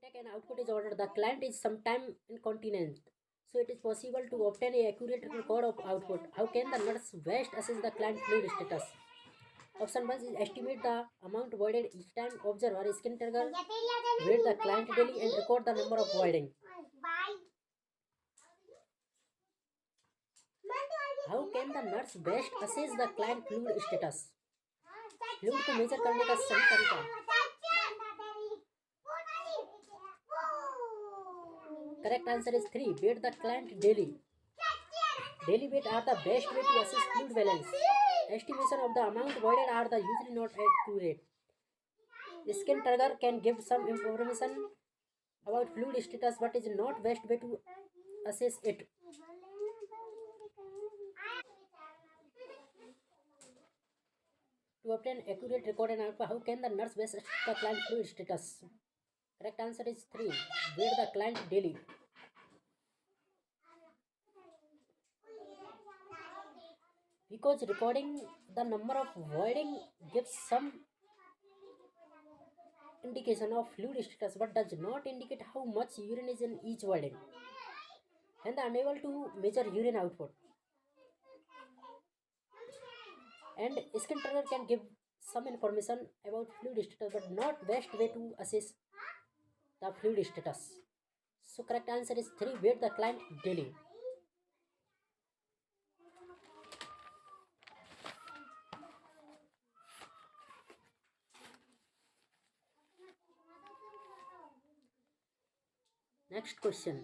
intake and output is ordered, the client is sometime incontinent. So it is possible to obtain a accurate record of output. How can the nurse best assess the client fluid status? Option 1 is estimate the amount voided each time. Observe her skin trigger, weight the client daily and record the number of voiding. How can the nurse best assess the client fluid status? Fluid को major करने का सही तरीका, correct answer is 3. Weight the client daily. Daily weight are the best way to assess fluid balance. Estimation of the amount voided are the usually not accurate. Skin trigger can give some information about fluid status but is not best way to assess it. To obtain accurate record and output, how can the nurse best assess the client fluid status? Correct answer is 3. Weight the client daily. Because recording the number of voiding gives some indication of fluid status but does not indicate how much urine is in each voiding, and unable to measure urine output. And skin trigger can give some information about fluid status but not best way to assess the fluid status. So correct answer is 3. Weight the client daily. Next question.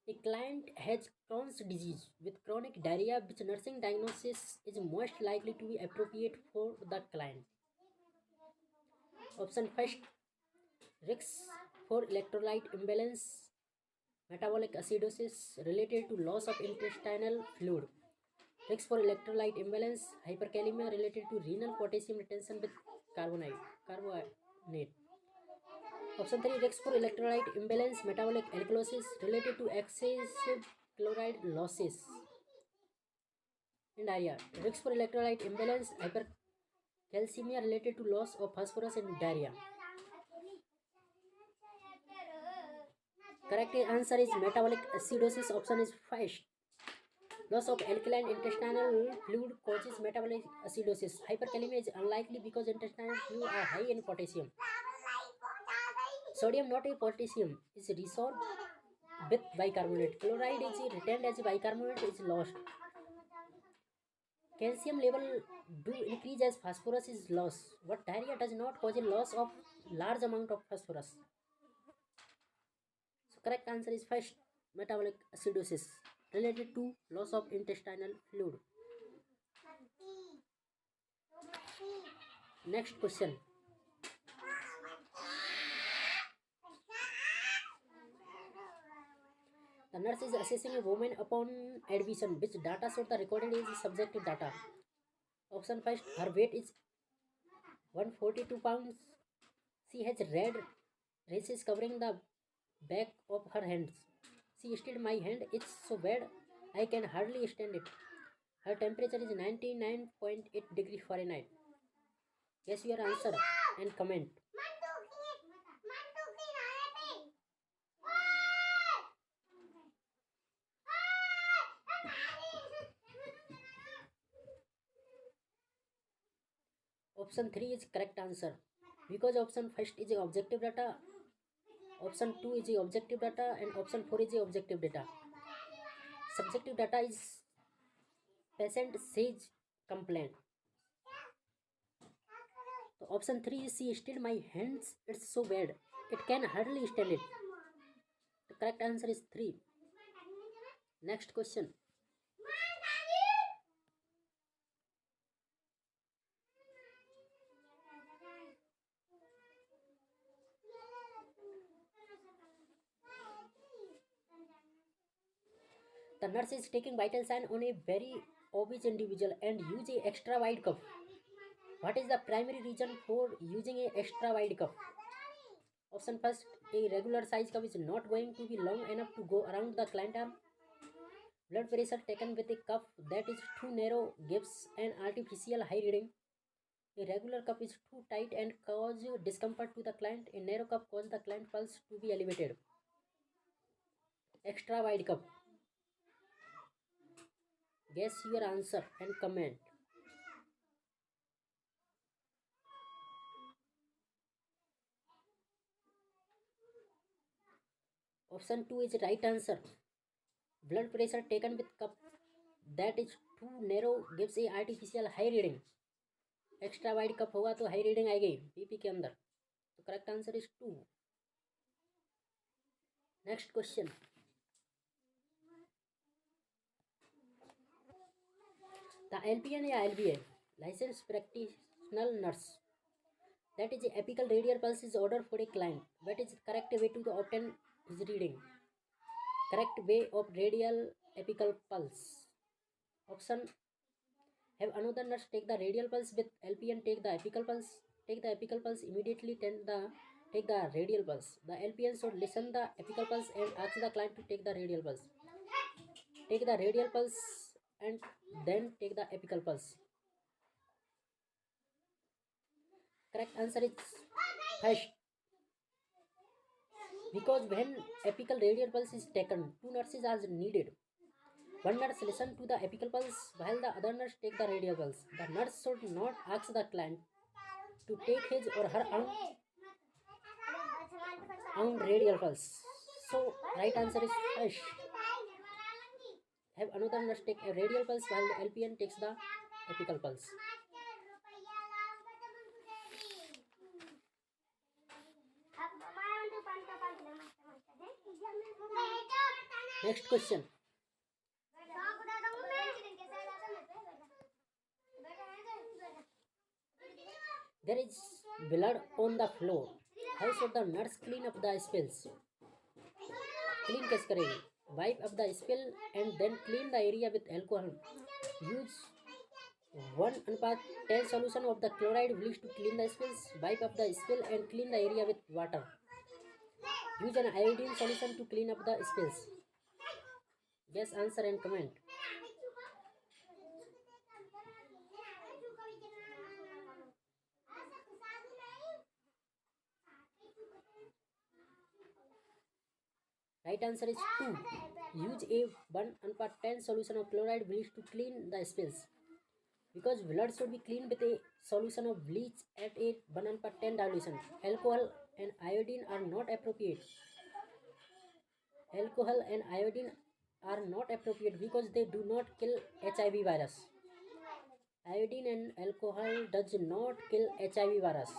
A client has Crohn's disease with chronic diarrhea. Which nursing diagnosis is most likely to be appropriate for the client? Option first, risks for electrolyte imbalance, metabolic acidosis related to loss of intestinal fluid. Risks for electrolyte imbalance, hyperkalemia related to renal potassium retention with carbonate. Option 3, risks for electrolyte imbalance, metabolic alkalosis related to excessive chloride losses and diarrhea. Risks for electrolyte imbalance, hypercalcemia related to loss of phosphorus and diarrhea. Correct answer is metabolic acidosis. Option is first. Loss of alkaline intestinal fluid causes metabolic acidosis. Hyperkalemia is unlikely because intestinal fluid are high in potassium. Sodium, not a potassium, is resorbed with bicarbonate. Chloride is retained as bicarbonate is lost. Calcium level do increase as phosphorus is lost. But diarrhea does not cause a loss of large amount of phosphorus. So correct answer is first, metabolic acidosis related to loss of intestinal fluid. Next question. The nurse is assessing a woman upon admission. Which data shows the recorded is subjective data? Option first, her weight is 142 pounds. She has red rashes covering the back of her hands. She stated, my hand is so bad I can hardly stand it. Her temperature is 99.8 degree Fahrenheit. Guess your answer and comment. Option 3 is correct answer because option first is a objective data, option 2 is a objective data, and option 4 is a objective data. Subjective data is patient says complaint. So option 3 is she still my hands it's so bad it can hardly stand it. The correct answer is 3. Next question. The nurse is taking vital sign on a very obese individual and use a extra wide cuff. What is the primary reason for using a extra wide cuff? Option first, a regular size cup is not going to be long enough to go around the client arm. Blood pressure taken with a cup that is too narrow gives an artificial high reading. A regular cup is too tight and cause discomfort to the client. A narrow cup causes the client pulse to be elevated. Extra wide cup. Guess your answer and comment. Option 2 is right answer. Blood pressure taken with cup that is too narrow gives a artificial high reading. Extra wide cup होगा तो high reading आएगी BP के अंदर. तो correct answer is 2. Next question. The LPN या LVA licence practitioner nurse that is apical radial pulse is ordered for a client. What is the correct way to obtain his reading? Correct way of radial apical pulse. Option: have another nurse take the radial pulse with LPN take the apical pulse. Take the apical pulse immediately. Take the radial pulse. The LPN should listen the apical pulse and ask the client to take the radial pulse. Take the radial pulse and then take the apical pulse. Correct answer is first. Because when apical radial pulse is taken, two nurses are needed. One nurse listen to the apical pulse while the other nurse take the radial pulse. The nurse should not ask the client to take his or her own radial pulse. So right answer is first. Have another nurse take a radial pulse while the LPN takes the apical pulse. Next question. There is blood on the floor. How should the nurse clean up the spills? Clean कैसे करेगी? Wipe up the spill and then clean the area with alcohol. Use 1:10 solution of the chloride bleach to clean the spills. Wipe up the spill and clean the area with water. Use an iodine solution to clean up the spills. Guess answer and comment. Right answer is 2. Use a 1:10 solution of chloride bleach to clean the spills. Because blood should be cleaned with a solution of bleach at a 1:10 dilution. Alcohol and iodine are not appropriate. Alcohol and iodine are not appropriate because they do not kill HIV virus. Iodine and alcohol does not kill HIV virus.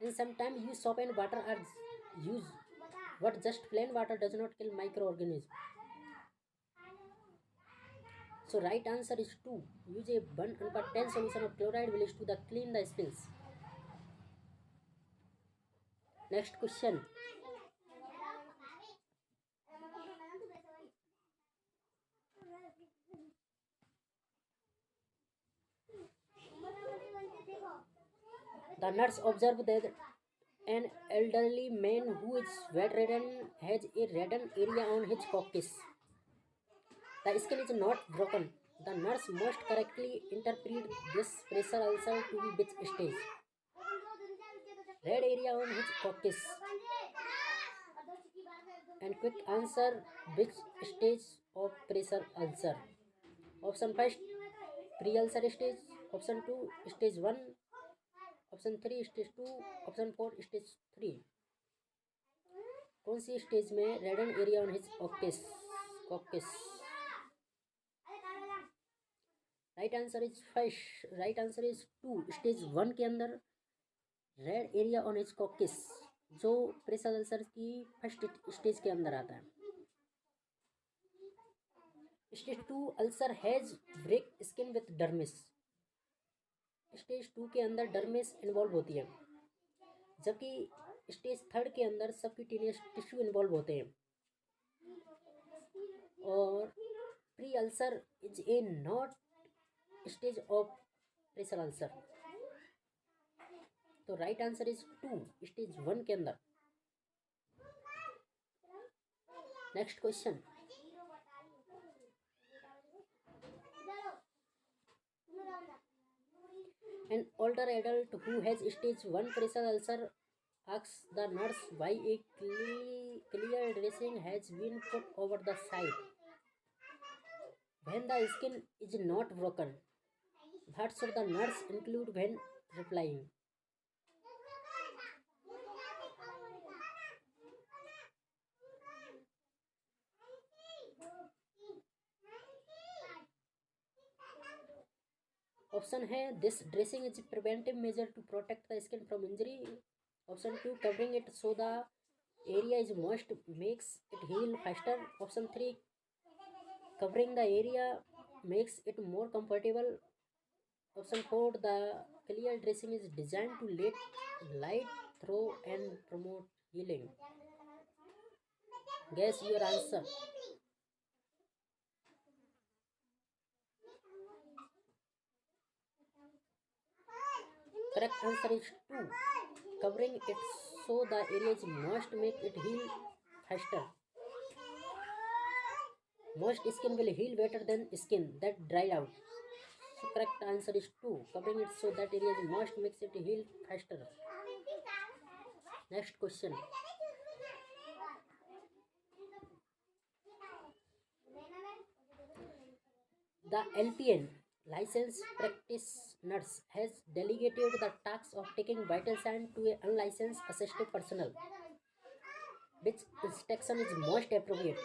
And sometimes use soap and water are used, but just plain water does not kill microorganisms. So right answer is 2. Use a 1:10 solution of chloride bleach to clean the spills. Next question. The nurse observed that an elderly man who is bedridden has a reddened area on his coccyx. The skin is not broken. The nurse must correctly interpret this pressure ulcer to be which stage? Red area on his coccyx. And quick answer, which stage of pressure ulcer? Option 1 pre-ulcer stage. Option 2 stage 1. Option 3 stage 2. Option 4 stage 3. कौन सी stage में reddened area on his coccyx? Right answer is first. Right answer is 2. Stage 1 के अंदर red area on his coccyx जो pressure ulcer की first stage के अंदर आता है. Stage 2 ulcer has break skin with dermis. Stage 2 के अंदर डर्मिस इन्वॉल्व होती है, जबकि स्टेज 3 के अंदर सबक्यूटेनियस टिश्यू इन्वॉल्व होते हैं. और pre ulcer is a not stage of pressure ulcer. तो राइट आंसर इज 2, स्टेज 1 के अंदर। Next question, an older adult who has stage 1 pressure ulcer asks the nurse why a clear dressing has been put over the side when the skin is not broken. What should the nurse include when replying? Option है this dressing is preventive measure to protect the skin from injury. Option 2 covering it so the area is moist makes it heal faster. Option 3 covering the area makes it more comfortable. Option 4 the clear dressing is designed to let light through and promote healing. Guess your answer. Correct answer is 2, covering it so the area is moist make it heal faster. Moist skin will heal better than skin that dried out. So correct answer is 2, covering it so that area is moist makes it heal faster. Next question. The LPN, licensed practice nurse, has delegated the task of taking vital sign to an unlicensed assistive personnel. Which instruction is most appropriate?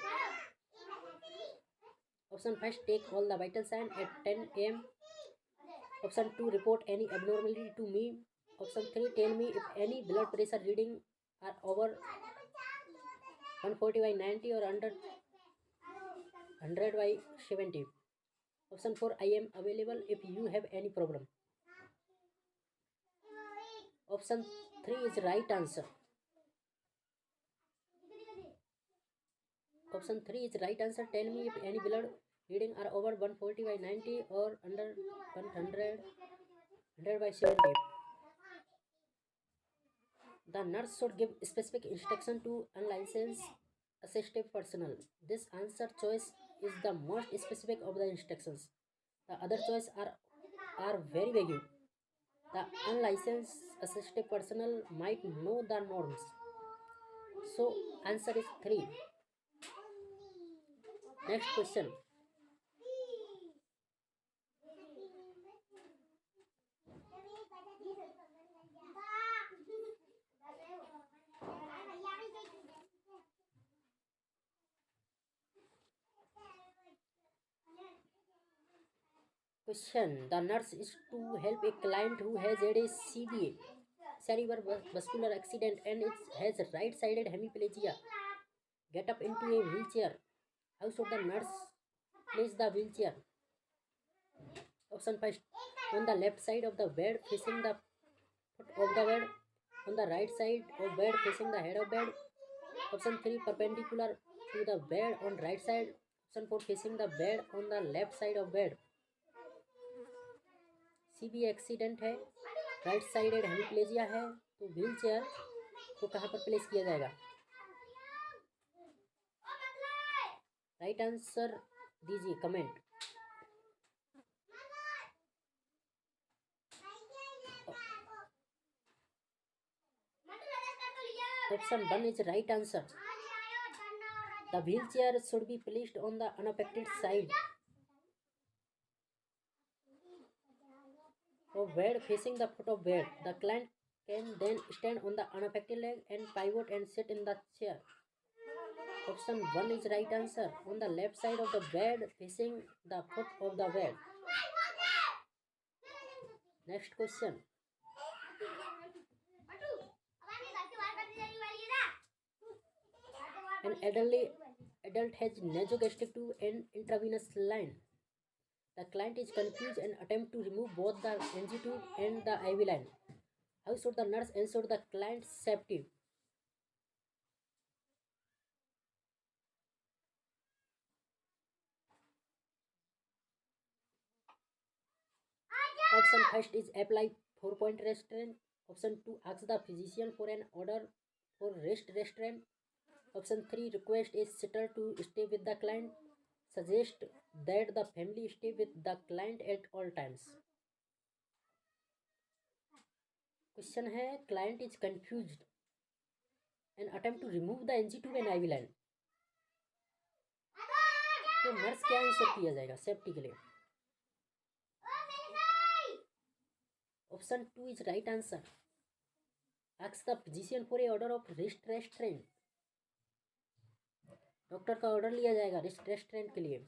Option 1 take all the vital sign at 10 am. Option 2 report any abnormality to me. Option 3 tell me if any blood pressure reading are over 140/90 or under 100/70. Option 4 I am available if you have any problem. Option 3 is right answer. Option 3 is right answer. Tell me if any blood reading are over 140/90 or under 100/70. The nurse should give specific instruction to unlicensed assistive personnel. This answer choice is the most specific of the instructions. The other choice are very vague. The unlicensed assistive personnel might know the norms. So answer is 3. Next question. Question. The nurse is to help a client who has had a CVA, cerebrovascular accident, and it has right-sided hemiplegia. Get up into a wheelchair. How should the nurse place the wheelchair? Option 1 on the left side of the bed facing the foot of the bed. On the right side of bed facing the head of bed. Option 3 perpendicular to the bed on right side. Option 4 facing the bed on the left side of bed. CB accident है, right sided hemiplegia है, तो wheel chair को कहाँ पर place किया जाएगा? Right answer दीजिए comment. Option 1 is right answer. The wheelchair should be placed on the unaffected side of bed facing the foot of bed. The client can then stand on the unaffected leg and pivot and sit in the chair. Option 1 is right answer. On the left side of the bed facing the foot of the bed. Next question. An adult has nasogastric tube and intravenous line. The client is confused and attempt to remove both the NG tube and the IV line. How should the nurse ensure the client's safety? Option first is apply 4-point restraint. Option 2, ask the physician for an order for restraint. Option 3, request a sitter to stay with the client. Suggest that the family stay with the client at all times. Question है, client is confused and attempt to remove the NG tube and IV line. तो nurse क्या answer किया जाएगा safety के लिए? Option 2 is right answer. Ask the physician for a order of restraint. Doctor का order लिया जाएगा रेस्ट्रेंट के लिए.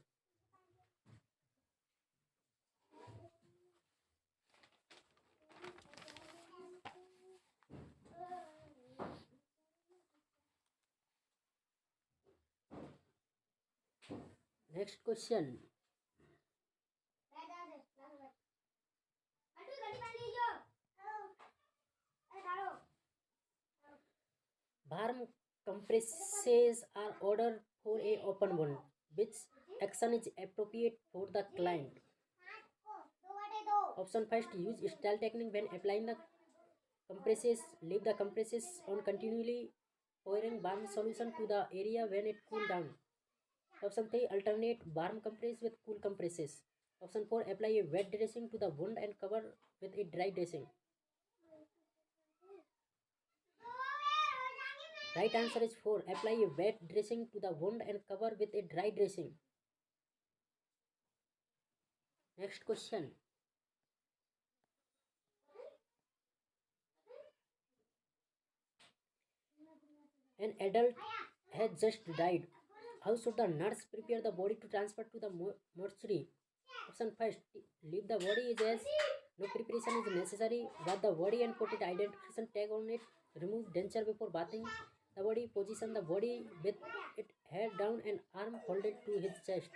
Next question. Barm compresses are ordered for a open wound. Which action is appropriate for the client? Option first, use style technique when applying the compresses. Leave the compresses on continually, pouring balm solution to the area when it cool down. Option 3, alternate warm compress with cool compresses. Option 4, apply a wet dressing to the wound and cover with a dry dressing. Right answer is 4. Apply a wet dressing to the wound and cover with a dry dressing. Next question. An adult has just died. How should the nurse prepare the body to transfer to the mortuary? Option first, leave the body as no preparation is necessary. Bath the body and put it identification tag on it. Remove denture before bathing the body. Position the body with it head down and arm folded to his chest.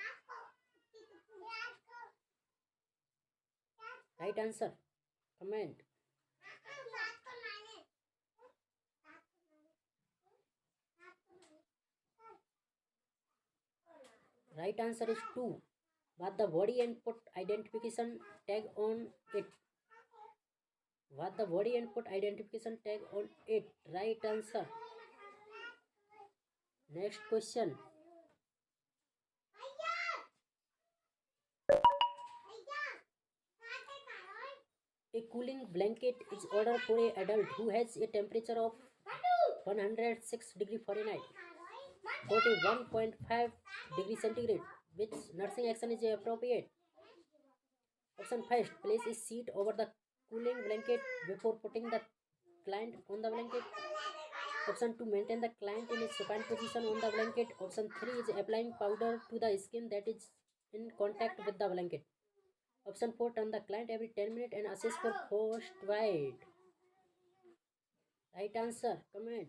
Right answer. Comment. Right answer is 2. Bath the body and put identification tag on it. Bath the body and put identification tag on it. Right answer. Next question. A cooling blanket is ordered for an adult who has a temperature of 106 degree Fahrenheit, 41.5 degree centigrade. Which nursing action is appropriate? Option first, place a sheet over the cooling blanket before putting the client on the blanket. Option 2, maintain the client in a supine position on the blanket. Option 3 is applying powder to the skin that is in contact with the blanket. Option 4, turn the client every 10 minutes and assess for frostbite. Right answer. Comment.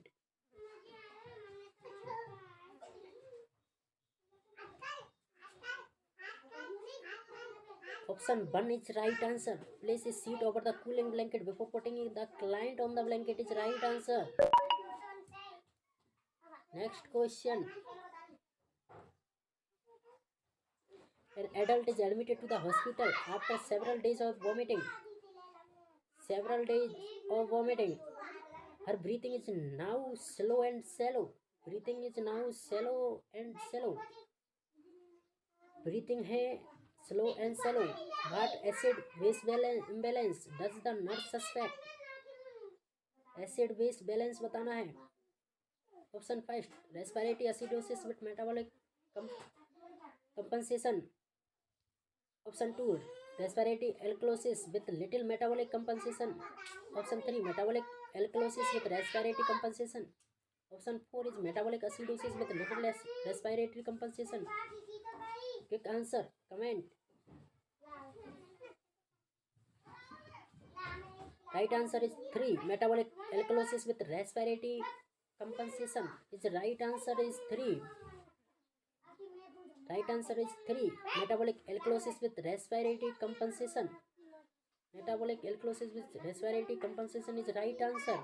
Option 1 is right answer. Place a sheet over the cooling blanket before putting the client on the blanket is right answer. Next question. An adult is admitted to the hospital after several days of vomiting. Her breathing is now slow and shallow. Breathing है slow and shallow. What acid-base imbalance does the nurse suspect? Acid-base balance बताना है. Option 5, respiratory acidosis with metabolic compensation. Option 2, respiratory alkalosis with little metabolic compensation. Option 3, metabolic alkalosis with respiratory compensation. Option 4 is metabolic acidosis with little less respiratory compensation. Quick answer. Comment. Right answer is 3. Metabolic alkalosis with respiratory compensation. Right answer is 3. Right answer is 3. Metabolic alkalosis with respiratory compensation. Metabolic alkalosis with respiratory compensation is right answer.